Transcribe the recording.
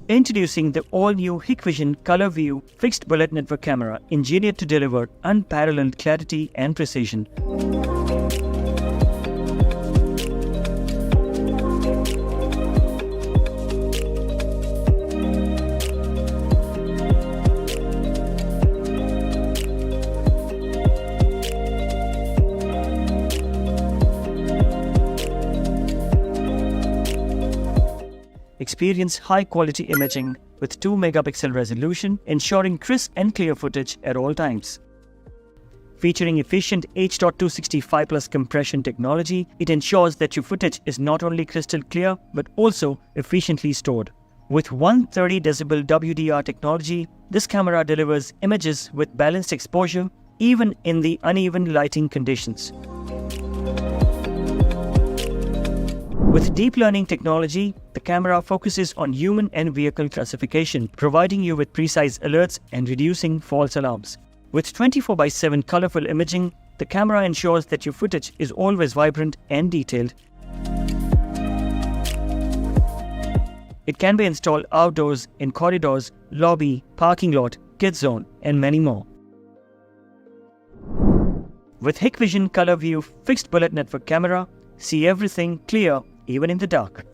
Introducing the all-new Hikvision ColorVu fixed bullet network camera, engineered to deliver unparalleled clarity and precision. Experience high-quality imaging with 2 megapixel resolution, ensuring crisp and clear footage at all times. Featuring efficient H.265+ compression technology, it ensures that your footage is not only crystal clear but also efficiently stored. With 130 decibel WDR technology, this camera delivers images with balanced exposure even in the uneven lighting conditions. With deep learning technology, the camera focuses on human and vehicle classification, providing you with precise alerts and reducing false alarms. With 24/7 colorful imaging, the camera ensures that your footage is always vibrant and detailed. It can be installed outdoors, in corridors, lobby, parking lot, kids zone, and many more. With Hikvision ColorVu fixed bullet network camera, see everything clear even in the dark.